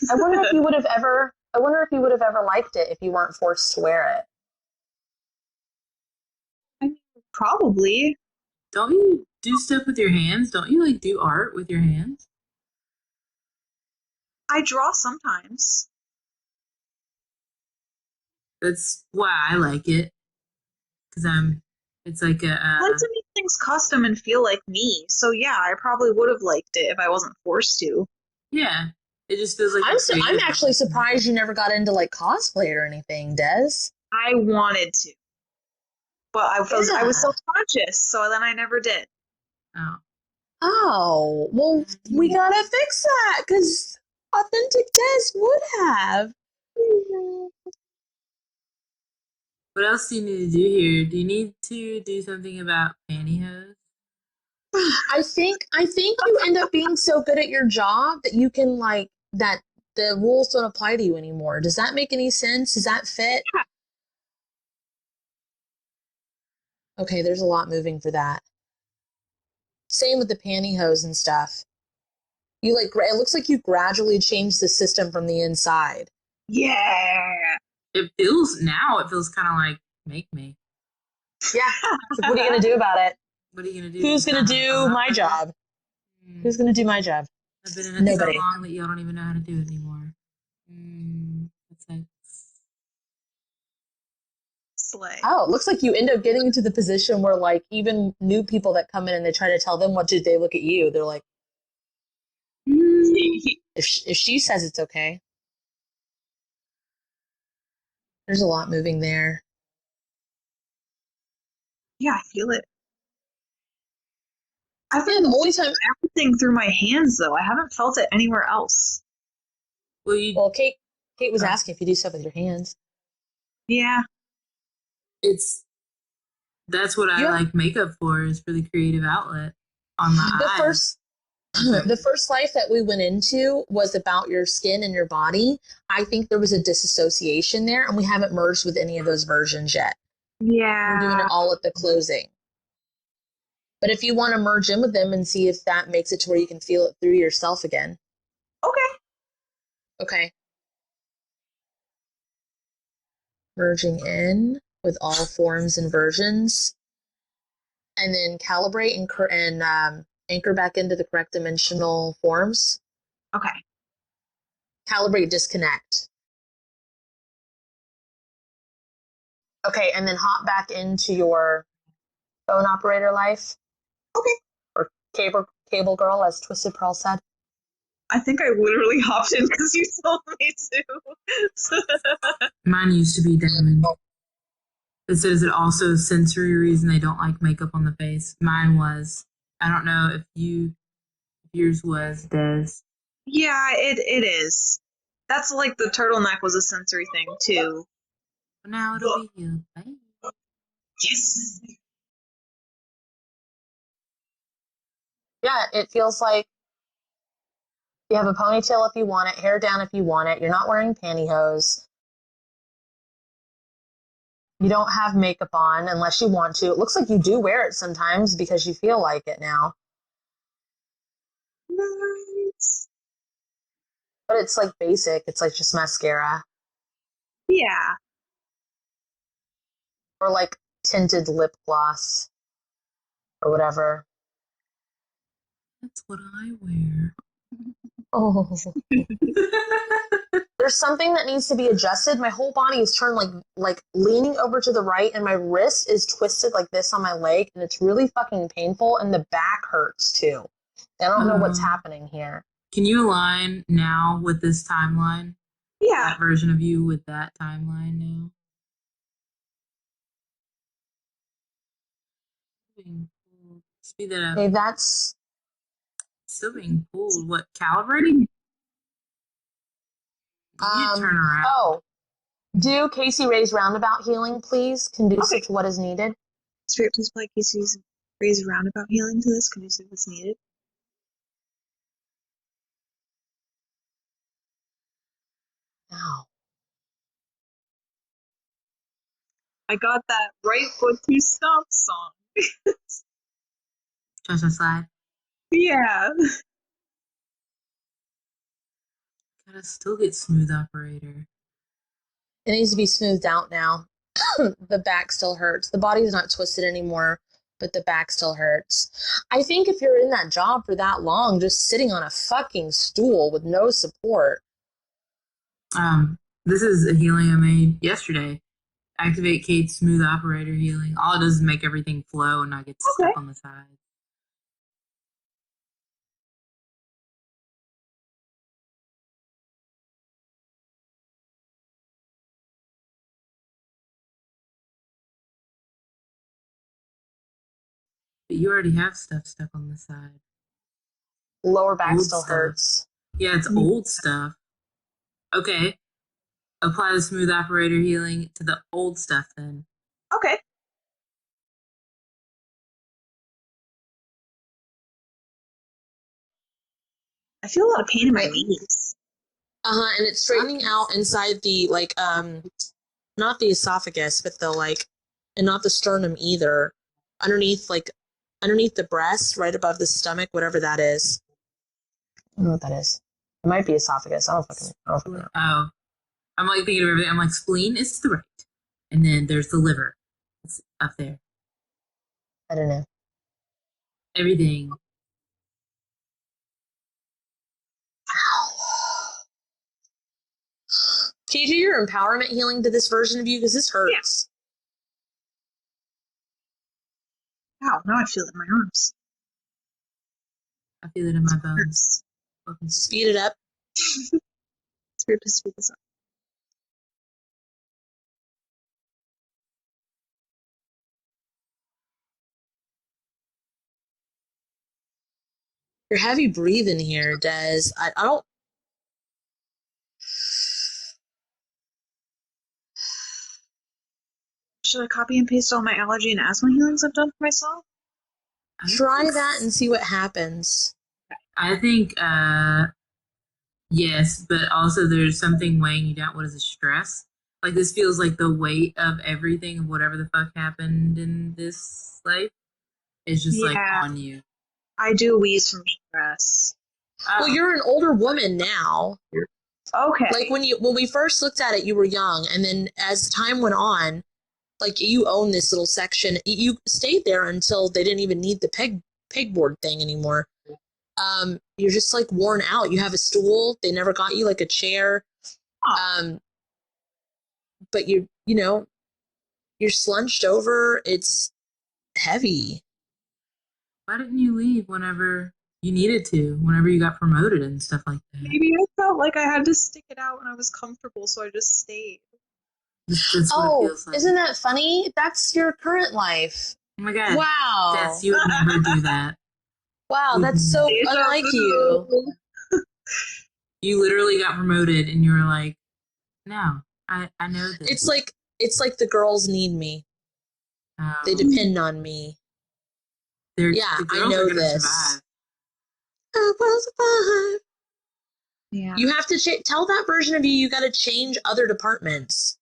I wonder if you would have ever liked it if you weren't forced to wear it. I mean, probably. Don't you do stuff with your hands? Don't you like do art with your hands? I draw sometimes. That's why I like it. Because it's like a... I like to make things custom and feel like me. So yeah, I probably would have liked it if I wasn't forced to. Yeah. It just feels like... I'm actually surprised you never got into like cosplay or anything, Des. I wanted to. But I was self-conscious, so then I never did. Oh, well, we gotta fix that, because authentic Des would have. What else do you need to do here? Do you need to do something about pantyhose? I think you end up being so good at your job that you can like that the rules don't apply to you anymore. Does that make any sense? Does that fit? Yeah. Okay, there's a lot moving for that. Same with the pantyhose and stuff. You like it looks like you gradually changed the system from the inside. Yeah. It feels kind of like make me. Yeah. So what are you gonna do about it? What are you gonna do? Who's gonna do my job? Who's gonna do my job? I've been in it so long that y'all don't even know how to do it anymore. That's like Slay. Oh, it looks like you end up getting into the position where, like, even new people that come in and they try to tell them what to do, they look at you. They're like, if she says it's okay. There's a lot moving there. Yeah, I feel it. I've Yeah, been the only time. everything through my hands, though. I haven't felt it anywhere else. Well, Kate was asking if you do stuff with your hands. Yeah. That's what I Yeah. like makeup for, is for the creative outlet on my eyes. The first life that we went into was about your skin and your body. I think there was a disassociation there, and we haven't merged with any of those versions yet. Yeah. We're doing it all at the closing. But if you want to merge in with them and see if that makes it to where you can feel it through yourself again. Okay. Okay. Merging in with all forms and versions. And then calibrate and anchor back into the correct dimensional forms. Okay. Calibrate, disconnect. Okay, and then hop back into your phone operator life. Okay. Or cable girl, as Twisted Pearl said. I think I literally hopped in because you told me to. Mine used to be diamond. It says it also sensory reason they don't like makeup on the face. Mine was. I don't know if yours was, Des. Yeah, it is. That's like the turtleneck was a sensory thing too. But now it'll be healed. Bye. Yes. Yeah, it feels like you have a ponytail if you want it, hair down if you want it. You're not wearing pantyhose. You don't have makeup on unless you want to. It looks like you do wear it sometimes because you feel like it now. Nice. But it's like basic. It's like just mascara. Yeah. Or like tinted lip gloss. Or whatever. That's what I wear. Oh. There's something that needs to be adjusted. My whole body is turned like leaning over to the right, and my wrist is twisted like this on my leg, and it's really fucking painful, and the back hurts too. I don't know what's happening here. Can you align now with this timeline? Yeah. That version of you with that timeline now? Being pulled. Speed that up. Okay, that's Still being pulled. What, calibrating? You need to turn around. Oh, do Casey Ray's roundabout healing, please, conducive to what is needed. Spirit, please apply Casey's raise roundabout healing to this, conducive what's needed. Ow. I got that right foot to stop song. Just slide. Yeah. Gotta still get smooth operator. It needs to be smoothed out now. The back still hurts. The body's not twisted anymore, but the back still hurts. I think if you're in that job for that long, just sitting on a fucking stool with no support. This is a healing I made yesterday. Activate Kate's smooth operator healing. All it does is make everything flow and not get stuck on the side. But you already have stuff stuck on the side. Lower back Old still stuff. hurts. Yeah, it's old stuff. Okay. Apply the smooth operator healing to the old stuff then. Okay. I feel a lot of pain in my knees. And it's straightening out inside the not the esophagus, but the and not the sternum either. Underneath the breast, right above the stomach, whatever that is. I don't know what that is. It might be esophagus. I don't fucking know. Oh. I'm like thinking of everything. I'm like, spleen is to the right. And then there's the liver. It's up there. I don't know. Everything. Can you do your empowerment healing to this version of you? Because this hurts. Wow, now I feel it in my arms. I feel it in my bones. Speed it up. It's weird to speed this up. You're heavy breathing here, Des. I don't. Should I copy and paste all my allergy and asthma healings I've done for myself? Try that and see what happens. I think, yes, but also there's something weighing you down. What is it, stress? Like, this feels like the weight of everything, of whatever the fuck happened in this life, is just, like, on you. I do wheeze from stress. Well, you're an older woman now. Okay. Like, when we first looked at it, you were young, and then as time went on, like, you own this little section. You stayed there until they didn't even need the pegboard thing anymore. You're just, like, worn out. You have a stool. They never got you, like, a chair. But you're slunched over. It's heavy. Why didn't you leave whenever you needed to, whenever you got promoted and stuff like that? Maybe I felt like I had to stick it out when I was comfortable, so I just stayed. That's what it feels like. Isn't that funny? That's your current life. Oh my god. Wow. Des, you would never do that. Wow, that's so unlike you. You literally got promoted and you were like, no, I know this. It's like the girls need me. They depend on me. The I know this. Survive. I will survive. Yeah. You have to tell that version of you got to change other departments.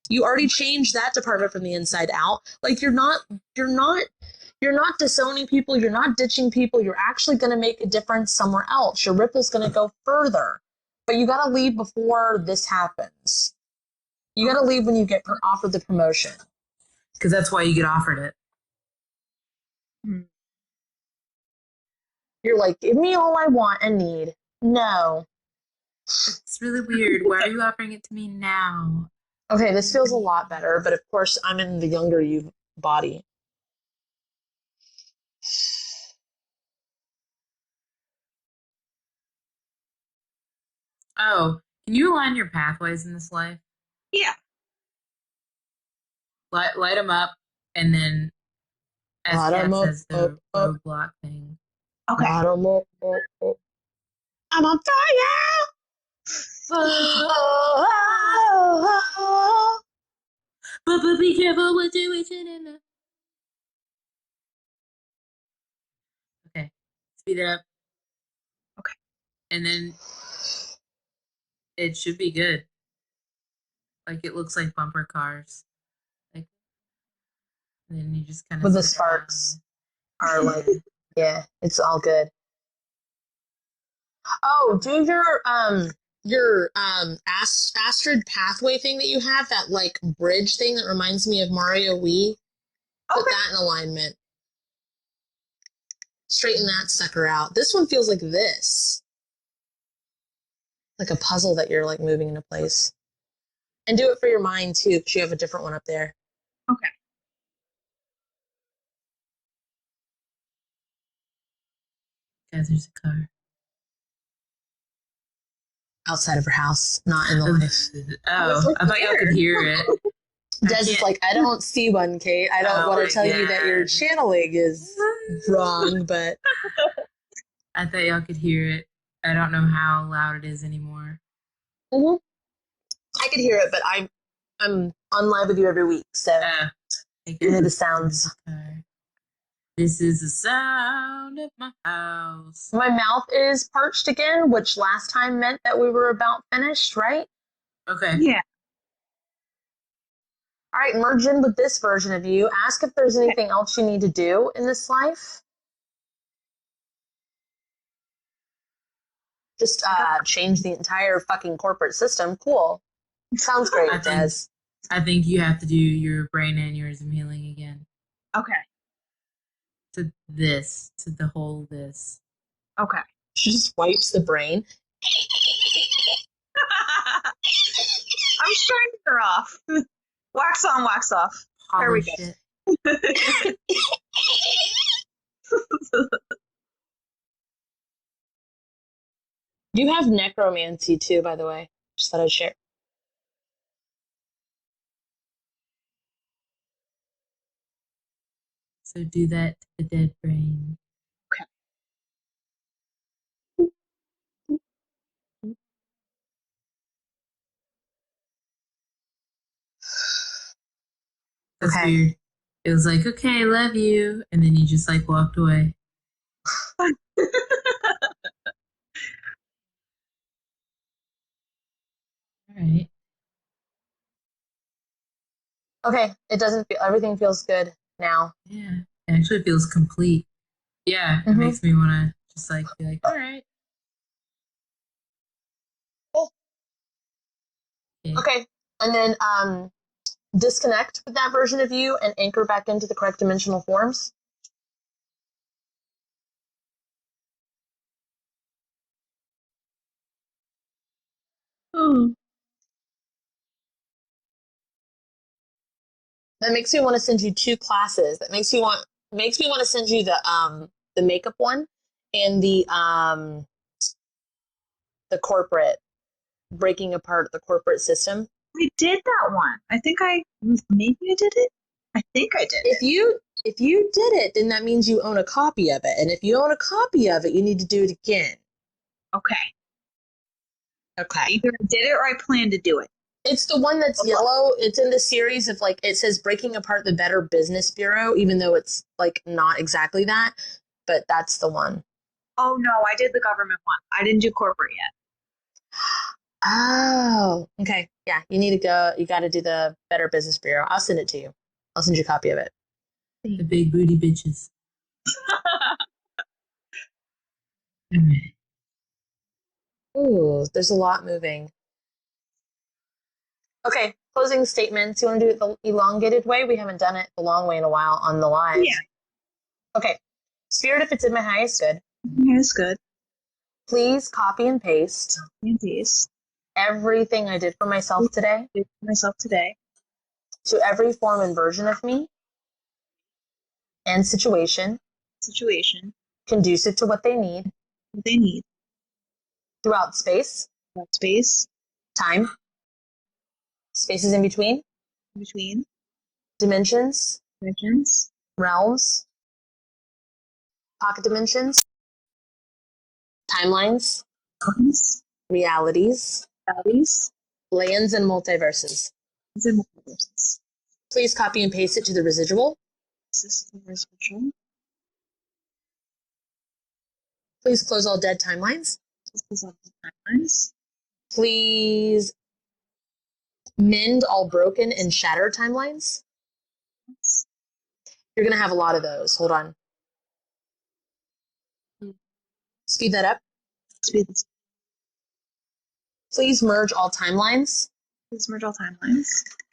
You already changed that department from the inside out. Like, you're not disowning people. You're not ditching people. You're actually going to make a difference somewhere else. Your ripple's going to go further. But you got to leave before this happens. You got to leave when you get offered the promotion. Because that's why you get offered it. You're like, give me all I want and need. No. It's really weird. Why are you offering it to me now? Okay, this feels a lot better, but of course I'm in the younger you body. Oh, can you align your pathways in this life? Yeah. Light them up, and then as Kat says, the roadblock thing. Okay. I'm on fire! But be careful what you're wishing in. Okay, speed it up. Okay. And then it should be good. Like, it looks like bumper cars. Like, and then you just kind of with the sparks are like, yeah, it's all good. Oh, do your Astrid pathway thing that you have, that like bridge thing that reminds me of Mario Wii. Put that in alignment. Straighten that sucker out. This one feels like this. Like a puzzle that you're like moving into place. And do it for your mind too, because you have a different one up there. Okay. Guys, there's a car. Outside of her house, not in the life. Oh, I thought y'all could hear it. Des is like, I don't see one, Kate. I don't want to tell you that your channeling is wrong, but I thought y'all could hear it. I don't know how loud it is anymore. I could hear it, but I'm on live with you every week, so you hear the sounds. This is the sound of my house. My mouth is parched again, which last time meant that we were about finished, right? Okay. Yeah. All right, merge in with this version of you. Ask if there's anything else you need to do in this life. Just change the entire fucking corporate system. Cool. Sounds great, Des. I think you have to do your brain aneurysm healing again. Okay. To the whole this. Okay. She just wipes the brain. shine her off. Wax on, wax off. There we go. Polish it. You have necromancy too, by the way. Just thought I'd share. So do that to the dead brain. That's Okay. weird. It was like, okay, I love you. And then you just like walked away. All right. Okay, it doesn't feel, everything feels good now. Yeah. It actually feels complete. Yeah. It makes me want to just like be like, all right. Cool. Okay. Okay, and then disconnect with that version of you and anchor back into the correct dimensional forms. That makes me want to send you 2 classes. That makes me want to send you the makeup one and the corporate, breaking apart the corporate system. I did that one. I think maybe I did it. I think I did If you did it, then that means you own a copy of it. And if you own a copy of it, you need to do it again. Okay. Okay. Either I did it or I plan to do it. It's the one that's yellow. It's in the series of like, it says breaking apart the Better Business Bureau, even though it's like not exactly that, but that's the one. Oh no, I did the government one. I didn't do corporate yet. Oh, okay. Yeah, you need to go. You got to do the Better Business Bureau. I'll send it to you. I'll send you a copy of it. The big booty bitches. All right. Ooh, there's a lot moving. Okay, closing statements. You want to do it the elongated way? We haven't done it the long way in a while on the live. Yeah. Okay. Spirit, if it's in my highest good, That's good. please copy and paste Please. everything I did for myself today Did for myself today. to every form and version of me and situation Situation. conducive to what they need What they need. throughout space, That space. time, spaces in between, Between. dimensions, Dimensions. realms, pocket dimensions, timelines, Times. realities, Values. lands, and multiverses. And multiverses. Please copy and paste it to the residual. This is the residual. Please close all dead timelines. This is on the timelines. Please mend all broken and shattered timelines. You're going to have a lot of those. Hold on. Speed that up. Speed this. Please merge all timelines Please merge all timelines.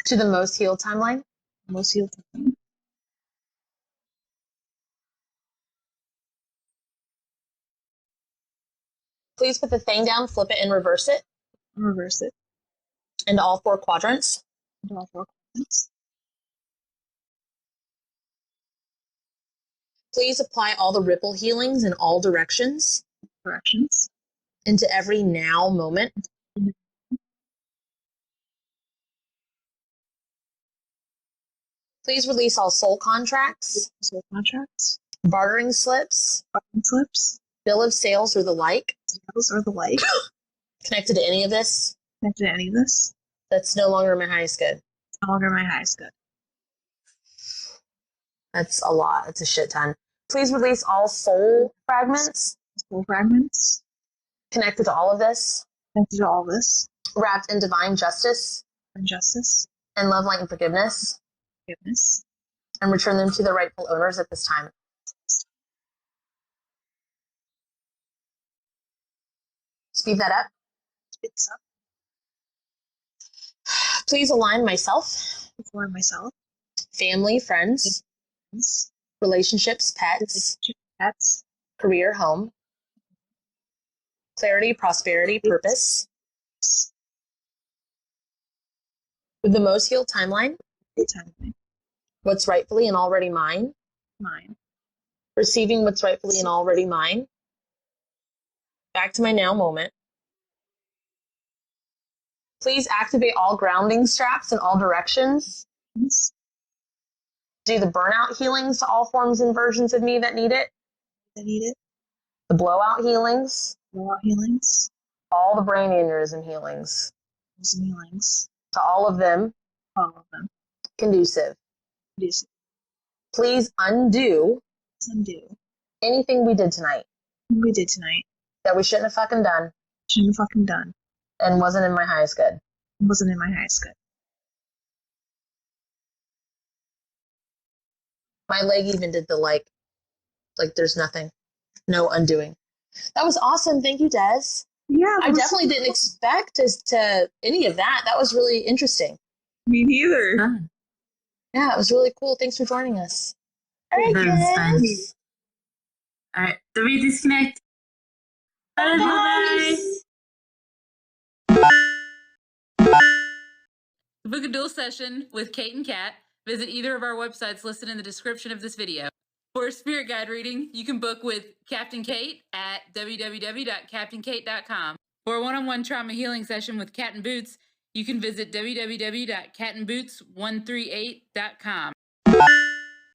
to the most healed timeline. Most healed timeline. Please put the thing down, flip it, and reverse it Reverse it. into all 4 quadrants. Into all 4 quadrants. Please apply all the ripple healings in all directions Directions. into every now moment. Please release all soul contracts, Soul contracts. bartering slips, Button slips. bill of sales, or the like Sales or the like. connected to any of this Connected to any of this. that's no longer my highest good. No longer my highest good. That's a lot. That's a shit ton. Please release all soul fragments Soul fragments. connected to all of this, Connected to all this. wrapped in divine justice Injustice. and love, light, and forgiveness, Forgiveness. and return them to their rightful owners at this time. Speed that up. Speed this up. Please align myself, For myself. family, friends, relationships, pets, Pets. career, home, clarity, prosperity, purpose, With the most healed timeline. The timeline. What's rightfully and already mine. Mine. Receiving what's rightfully and already mine. Back to my now moment. Please activate all grounding straps in all directions. Yes. Do the burnout healings to all forms and versions of me that need it. That need it. The blowout healings. Blowout healings. All the brain aneurysm healings. Some healings. To all of them. All of them. Conducive. Conducive. Please undo. Undo. Anything we did tonight. We did tonight. That we shouldn't have fucking done. Shouldn't have fucking done. And wasn't in my highest good. Wasn't in my highest good. My leg even did the like there's nothing. No undoing. That was awesome. Thank you, Des. Yeah. I definitely didn't expect to any of that. That was really interesting. Me neither. Yeah, it was really cool. Thanks for joining us. All right, guys. All right, the disconnect. Bye. To book a dual session with Kate and Kat, visit either of our websites listed in the description of this video. For a spirit guide reading, you can book with Captain Kate at www.captainkate.com. For a one-on-one trauma healing session with Cat and Boots, you can visit www.catandboots138.com.